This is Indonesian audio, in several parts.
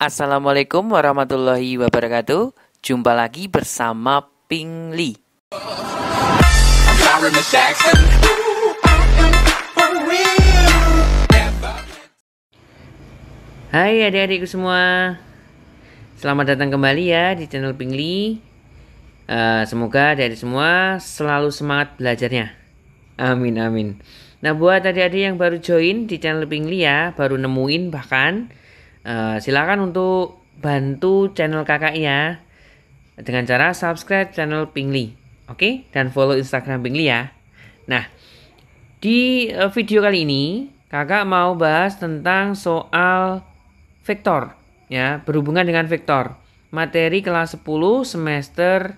Assalamualaikum warahmatullahi wabarakatuh. Jumpa lagi bersama Ping Li. Hai adik-adikku semua, selamat datang kembali ya di channel Ping Li. Semoga adik-adik semua selalu semangat belajarnya. Amin amin. Nah, buat adik-adik yang baru join di channel Ping Li ya, baru nemuin bahkan, silakan untuk bantu channel kakak ya dengan cara subscribe channel Ping Li, oke? Dan follow Instagram Ping Li ya. Nah, di video kali ini kakak mau bahas tentang soal vektor ya, berhubungan dengan vektor. Materi kelas 10 semester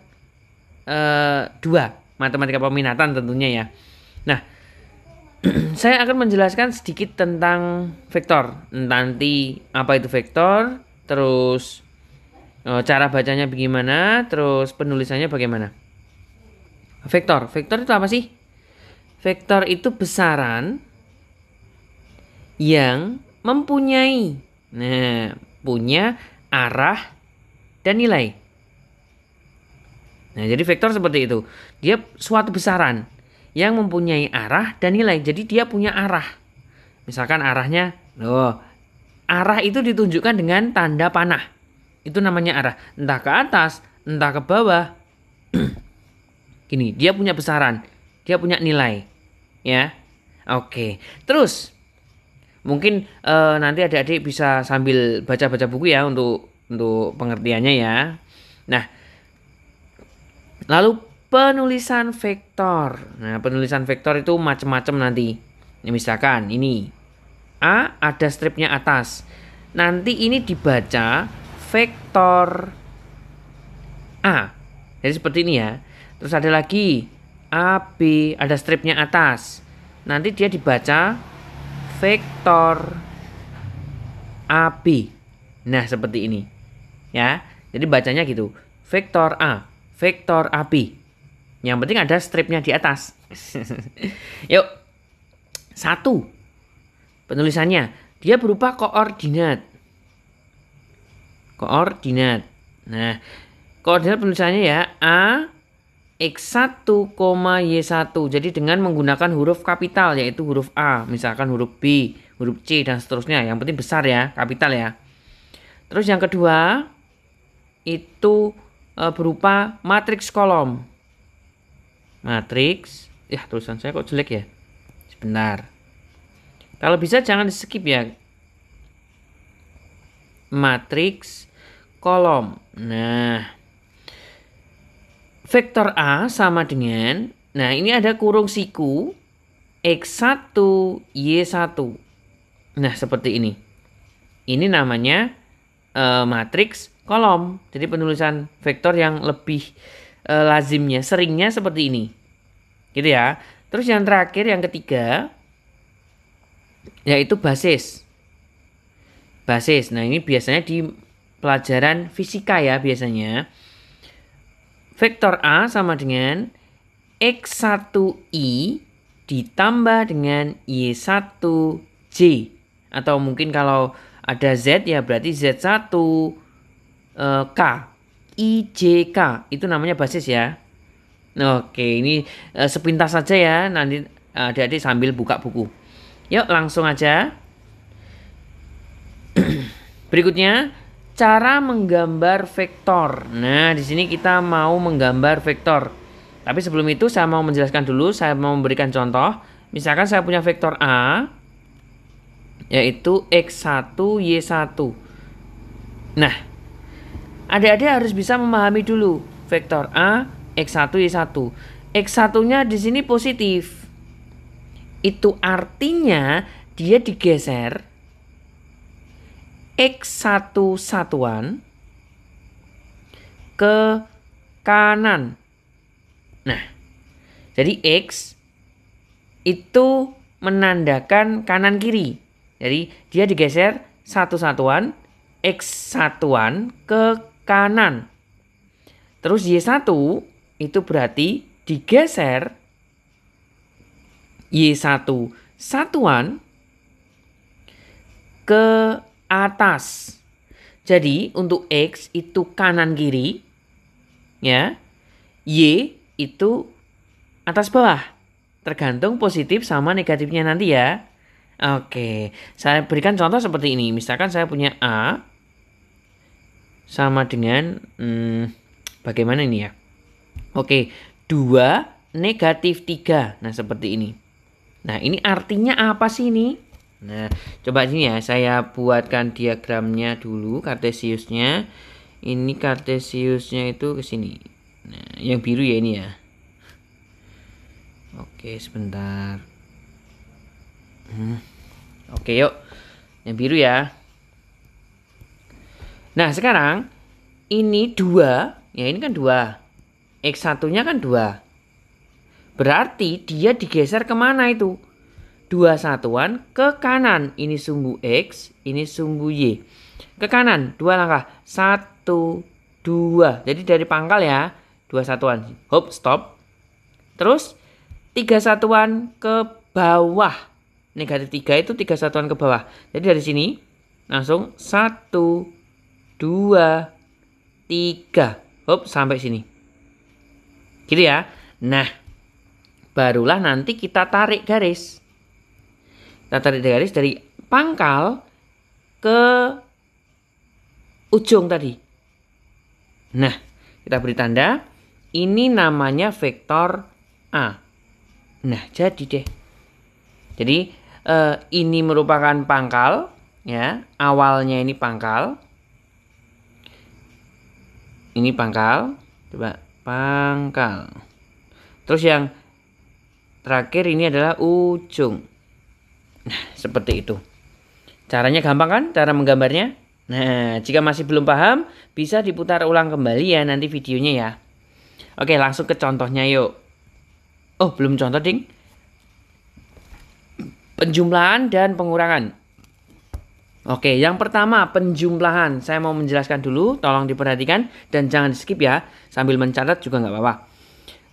2 matematika peminatan tentunya ya. Nah, saya akan menjelaskan sedikit tentang vektor. Nanti apa itu vektor, terus cara bacanya bagaimana, terus penulisannya bagaimana. Vektor itu apa sih? Vektor itu besaran yang mempunyai, punya arah dan nilai. Nah, jadi vektor seperti itu. Dia suatu besaran yang mempunyai arah dan nilai. Jadi dia punya arah. Misalkan arahnya, arah itu ditunjukkan dengan tanda panah. Itu namanya arah. Entah ke atas, entah ke bawah. Gini, dia punya besaran, dia punya nilai. Ya, oke. Terus, mungkin nanti adik-adik bisa sambil baca-baca buku ya untuk pengertiannya ya. Nah, lalu penulisan vektor. Nah, penulisan vektor itu macam-macam nanti. Misalkan ini A ada stripnya atas. Nanti ini dibaca vektor A. Jadi seperti ini ya. Terus ada lagi AB ada stripnya atas. Nanti dia dibaca vektor AB. Nah, seperti ini. Ya. Jadi bacanya gitu. Vektor A, vektor AB. Yang penting ada stripnya di atas. Yuk. 1. Penulisannya. Dia berupa koordinat. Koordinat. Nah, koordinat penulisannya ya. A, X1, Y1. Jadi dengan menggunakan huruf kapital yaitu huruf A. Misalkan huruf B, huruf C, dan seterusnya. Yang penting besar ya, kapital ya. Terus yang kedua, itu berupa matriks kolom. Matriks, tulisan saya kok jelek ya. Sebentar. Kalau bisa jangan di skip ya. Matriks kolom. Nah, vektor A sama dengan, nah ini ada kurung siku X1, Y1. Nah, seperti ini. Ini namanya matriks kolom. Jadi penulisan vektor yang lebih lazimnya, seringnya seperti ini. Gitu ya. Terus yang terakhir, yang ketiga, yaitu basis. Basis. Nah, ini biasanya di pelajaran fisika ya biasanya. Vektor A sama dengan X1Y ditambah dengan Y1J. Atau mungkin kalau ada Z ya berarti Z1K. IJK itu namanya basis ya. Oke, ini sepintas saja ya. Nanti adik-adik sambil buka buku. Yuk langsung aja. Berikutnya cara menggambar vektor. Nah, di sini kita mau menggambar vektor. Tapi sebelum itu saya mau menjelaskan dulu. Saya mau memberikan contoh. Misalkan saya punya vektor A, yaitu X1 Y1. Nah, adik-adik harus bisa memahami dulu vektor A, X1, Y1. X1-nya di sini positif. Itu artinya dia digeser X1 satuan ke kanan. Nah, jadi X itu menandakan kanan kiri. Jadi dia digeser satu satuan X satuan ke kanan. Terus Y1 itu berarti digeser Y1 satuan ke atas. Jadi untuk X itu kanan kiri, ya. Y itu atas bawah. Tergantung positif sama negatifnya nanti ya. Oke, saya berikan contoh seperti ini. Misalkan saya punya A sama dengan bagaimana ini ya? Oke, 2 negatif 3. Nah, seperti ini. Nah, ini artinya apa sih ini? Nah, coba sini ya, saya buatkan diagramnya dulu, kartesiusnya. Ini kartesiusnya itu ke sini. Nah, yang biru ya ini ya. Oke, sebentar. Oke, yuk. Yang biru ya. Nah, sekarang ini 2, ya ini kan 2. X1-nya kan 2. Berarti dia digeser kemana itu? 2 satuan ke kanan. Ini sumbu X, ini sumbu Y. Ke kanan, 2 langkah. 1, 2. Jadi dari pangkal ya, 2 satuan. Hop, stop. Terus 3 satuan ke bawah. Negatif 3 itu 3 satuan ke bawah. Jadi dari sini langsung 1, 2, 3. Hop, sampai sini. Gitu ya. Nah, barulah nanti kita tarik garis. Kita tarik garis dari pangkal ke ujung tadi. Nah, kita beri tanda. Ini namanya vektor A. Nah, jadi deh. Jadi, ini merupakan pangkal. Ya, awalnya ini pangkal. Ini pangkal. Coba, pangkal. Terus yang terakhir ini adalah ujung. Nah, seperti itu. Caranya gampang kan? Cara menggambarnya? Nah, jika masih belum paham, bisa diputar ulang kembali ya nanti videonya ya. Oke, langsung ke contohnya yuk. Oh, belum contoh, ding. Penjumlahan dan pengurangan. Oke, yang pertama penjumlahan. Saya mau menjelaskan dulu, tolong diperhatikan dan jangan di skip ya. Sambil mencatat juga nggak apa-apa.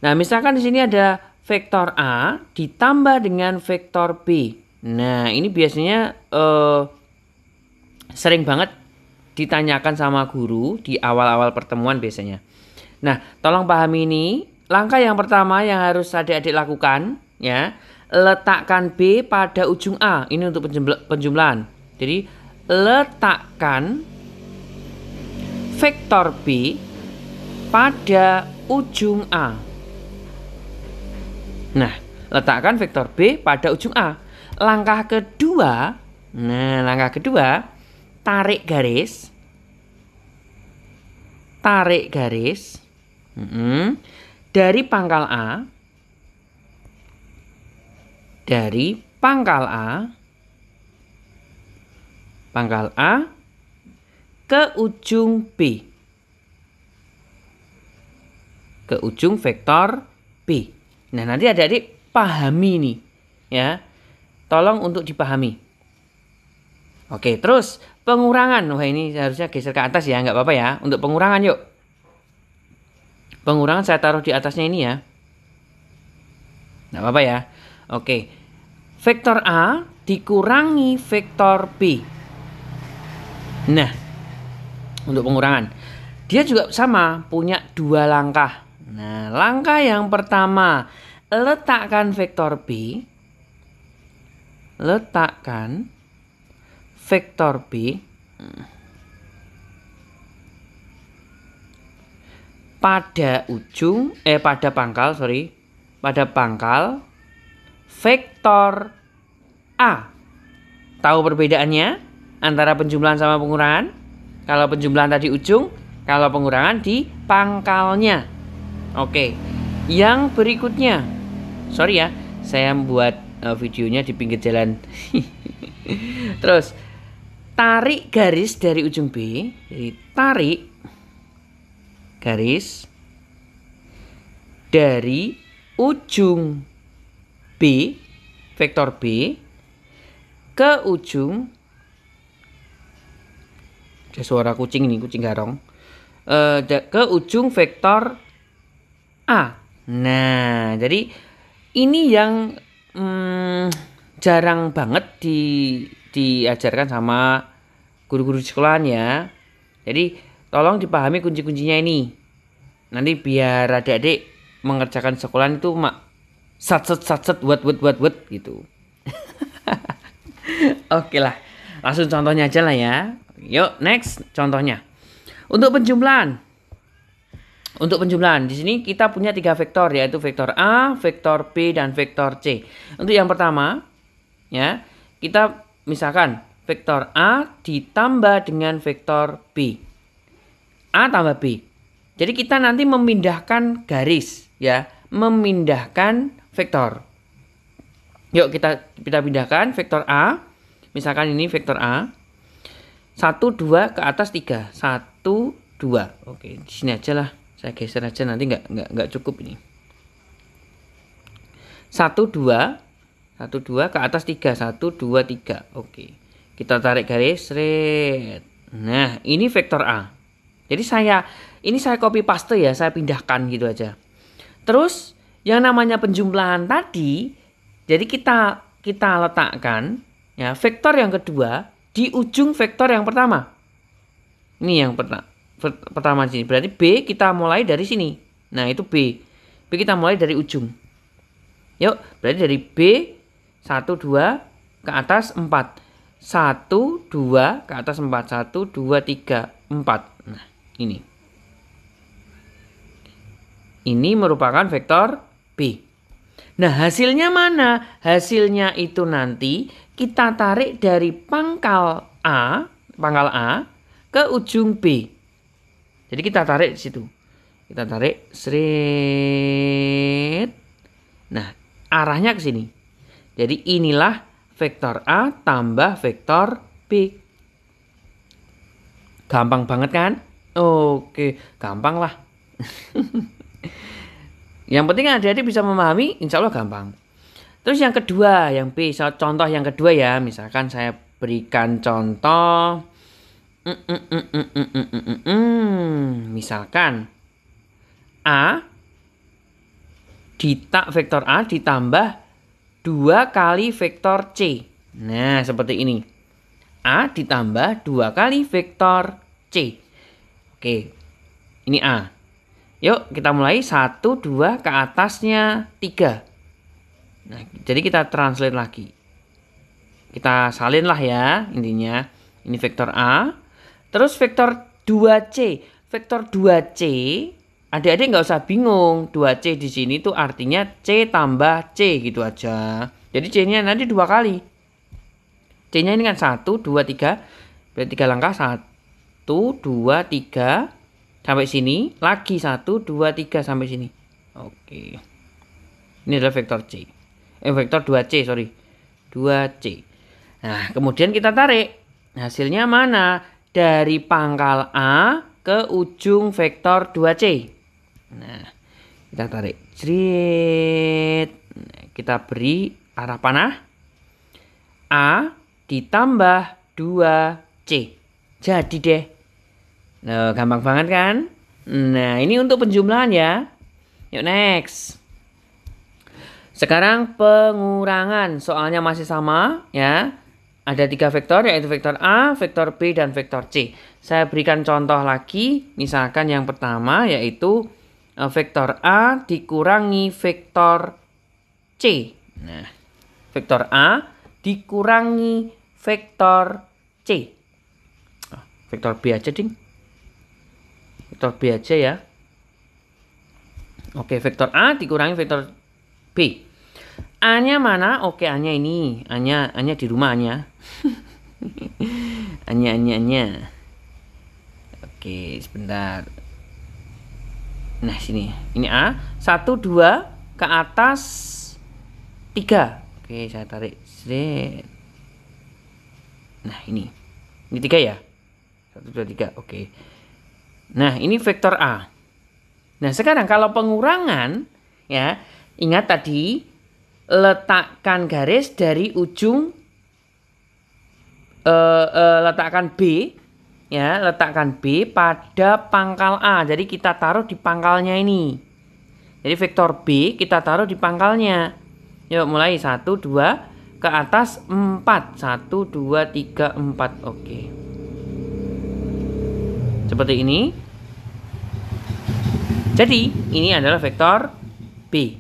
Nah, misalkan di sini ada vektor A ditambah dengan vektor B. Nah, ini biasanya sering banget ditanyakan sama guru di awal-awal pertemuan biasanya. Nah, tolong pahami ini. Langkah yang pertama yang harus adik-adik lakukan, ya, letakkan B pada ujung A. Ini untuk penjumlahan. Jadi, letakkan vektor B pada ujung A. Nah, letakkan vektor B pada ujung A. Langkah kedua, tarik garis. Tarik garis. Dari pangkal A. Dari pangkal A. Pangkal A ke ujung B. Ke ujung vektor B. Nah, nanti adik-adik pahami nih, ya. Tolong untuk dipahami. Oke, terus pengurangan. Wah, ini harusnya geser ke atas ya, nggak apa-apa ya. Untuk pengurangan yuk. Pengurangan saya taruh di atasnya ini ya. Nggak apa-apa ya. Oke. Vektor A dikurangi vektor B. Nah, untuk pengurangan. Dia juga sama, punya 2 langkah. Nah, langkah yang pertama, letakkan vektor B. Letakkan vektor B pada pangkal vektor A. Tahu perbedaannya antara penjumlahan sama pengurangan? Kalau penjumlahan tadi ujung, kalau pengurangan di pangkalnya. Oke. Yang berikutnya. Sorry ya, saya membuat videonya di pinggir jalan. Terus tarik garis dari ujung B. Jadi tarik garis dari ujung B, vektor B, ke ujung. Ada suara kucing ini, kucing garong. Ke ujung vektor A. Nah, jadi ini yang jarang banget diajarkan sama guru-guru di sekolahan ya. Jadi tolong dipahami kunci-kuncinya ini. Nanti biar adik-adik mengerjakan sekolahan itu sat wat gitu. Oke lah. Langsung contohnya aja lah ya. Yuk, next contohnya. Untuk penjumlahan. Di sini kita punya 3 vektor, yaitu vektor A, vektor B, dan vektor C. Untuk yang pertama, ya, kita misalkan vektor A ditambah dengan vektor B. A tambah B. Jadi kita nanti memindahkan garis, ya, memindahkan vektor. Yuk kita pindahkan vektor A. Misalkan ini vektor A. 1, 2 ke atas 3. 1, 2. Oke, di sini aja lah. Saya geser aja, nanti nggak cukup ini. 1, 2. 1, 2 ke atas 3. 1, 2, 3. Oke. Kita tarik garis. Seret. Nah, ini vektor A. Jadi saya copy paste ya, saya pindahkan gitu aja. Terus yang namanya penjumlahan tadi, jadi kita letakkan ya vektor yang kedua di ujung vektor yang pertama. Ini yang pertama sini. Berarti B kita mulai dari sini. Nah, itu B. B kita mulai dari ujung. Yuk, berarti dari B 1, 2 ke atas 4. 1, 2 ke atas 4. 1, 2, 3, 4. Nah, ini. Ini merupakan vektor B. Nah, hasilnya mana? Hasilnya itu nanti kita tarik dari pangkal A ke ujung B. Jadi kita tarik di situ. Kita tarik seret. Nah, arahnya ke sini. Jadi inilah vektor A tambah vektor B. Gampang banget kan? Oke, gampang lah. Yang penting adik-adik bisa memahami, insya Allah gampang. Terus yang kedua, yang B, contoh yang kedua ya. Misalkan saya berikan contoh. Misalkan A vektor A ditambah 2 kali vektor C. Nah, seperti ini. A ditambah 2 kali vektor C. Oke, ini A. Yuk kita mulai 1, 2 ke atasnya 3. Nah, jadi kita translate lagi. Kita salin lah ya intinya. Ini vektor A. Terus vektor 2C. Vektor 2C, adik-adik nggak usah bingung. 2C di sini tuh artinya C tambah C gitu aja. Jadi C-nya nanti 2 kali. C-nya ini kan 1, 2, 3. Berarti 3 langkah. 1, 2, 3. Sampai sini. Lagi 1, 2, 3 sampai sini. Oke. Ini adalah vektor C. Vektor 2C, sorry. 2C. Nah, kemudian kita tarik. Hasilnya mana? Dari pangkal A ke ujung vektor 2C. Nah, kita tarik. Jrit. Kita beri arah panah. A ditambah 2C. Jadi deh. Nah, gampang banget kan? Nah, ini untuk penjumlahan ya. Yuk next. Sekarang pengurangan. Soalnya masih sama ya. Ada 3 vektor, yaitu vektor A, vektor B, dan vektor C. Saya berikan contoh lagi. Misalkan yang pertama yaitu vektor A dikurangi vektor C. Nah, vektor A dikurangi vektor C. Vektor B aja ding. Vektor B aja ya. Oke, vektor A dikurangi vektor B. A-nya mana? Oke, A-nya ini. A-nya di rumah A-nya. A-nya. Oke, sebentar. Nah, sini. Ini A. 1, 2 ke atas 3. Oke, saya tarik. Nah, ini. Ini 3 ya? 1, 2, 3. Oke. Nah, ini vektor A. Nah, sekarang kalau pengurangan, ya, ingat tadi, letakkan garis dari ujung, letakkan B, ya, letakkan B pada pangkal A. Jadi kita taruh di pangkalnya ini. Jadi vektor B kita taruh di pangkalnya. Yuk mulai 1, 2 ke atas 4. 1, 2, 3, 4. Oke. Seperti ini. Jadi, ini adalah vektor B.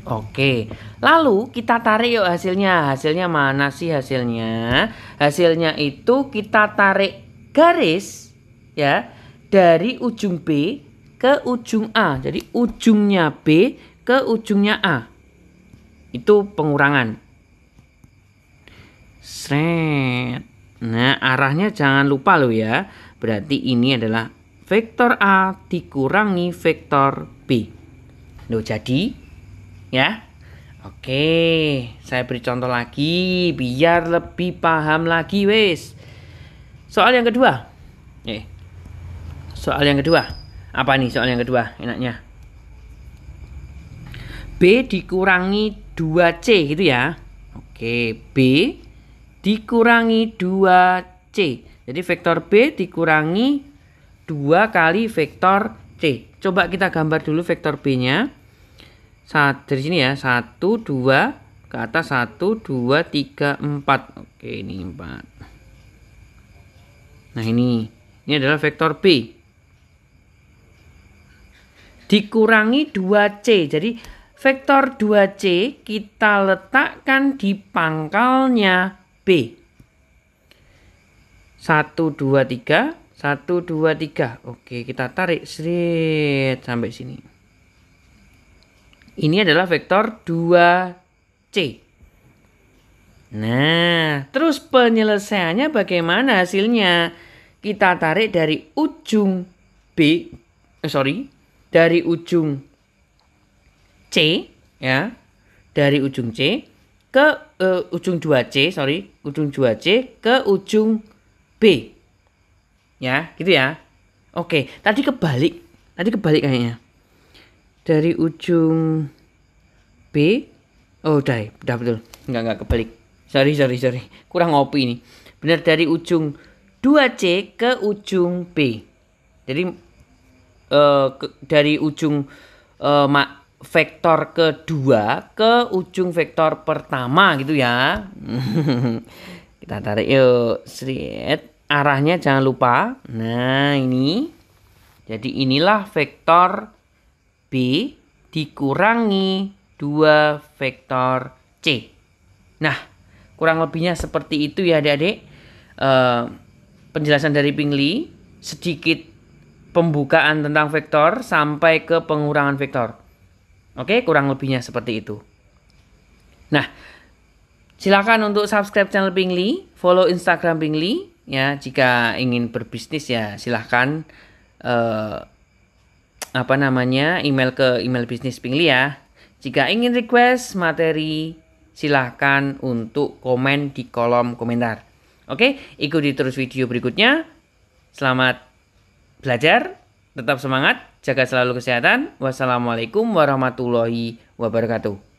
Oke, lalu kita tarik yuk hasilnya. Hasilnya mana sih hasilnya? Hasilnya itu kita tarik garis ya dari ujung B ke ujung A. Jadi ujungnya B ke ujungnya A. Itu pengurangan. Sret. Nah, arahnya jangan lupa loh ya. Berarti ini adalah vektor A dikurangi vektor B. Loh, jadi ya. Oke, saya beri contoh lagi biar lebih paham lagi wes. Soal yang kedua. Soal yang kedua. Apa nih soal yang kedua? Enaknya. B dikurangi 2C gitu ya. Oke, B dikurangi 2C. Jadi vektor B dikurangi 2 kali vektor C. Coba kita gambar dulu vektor B-nya. Dari sini ya, 1, 2, ke atas 1, 2, 3, 4. Oke, ini 4. Nah, ini adalah vektor B. Dikurangi 2C. Jadi, vektor 2C kita letakkan di pangkalnya B. 1, 2, 3. 1, 2, 3. Oke, kita tarik seret sampai sini. Ini adalah vektor 2C. Nah, terus penyelesaiannya bagaimana hasilnya? Kita tarik dari ujung B, dari ujung C, ya, dari ujung C ke ujung 2C, ujung 2C ke ujung B. Ya, gitu ya. Oke, tadi kebalik kayaknya. Dari ujung B, udah betul. Enggak kebalik. Sorry. Kurang ngopi ini. Benar, dari ujung 2C ke ujung B. Jadi dari ujung vektor kedua ke ujung vektor pertama gitu ya. Kita tarik yuk. Arahnya jangan lupa. Nah, ini. Jadi inilah vektor B dikurangi 2 vektor C. Nah, kurang lebihnya seperti itu ya adik-adik. Penjelasan dari Pingley, sedikit pembukaan tentang vektor sampai ke pengurangan vektor. Oke, kurang lebihnya seperti itu. Nah, silakan untuk subscribe channel Pingley, follow Instagram Pingley ya. Jika ingin berbisnis ya silahkan email ke email bisnis Pingley ya. Jika ingin request materi silahkan untuk komen di kolom komentar. Oke, ikuti terus video berikutnya. Selamat belajar, tetap semangat, jaga selalu kesehatan. Wassalamualaikum warahmatullahi wabarakatuh.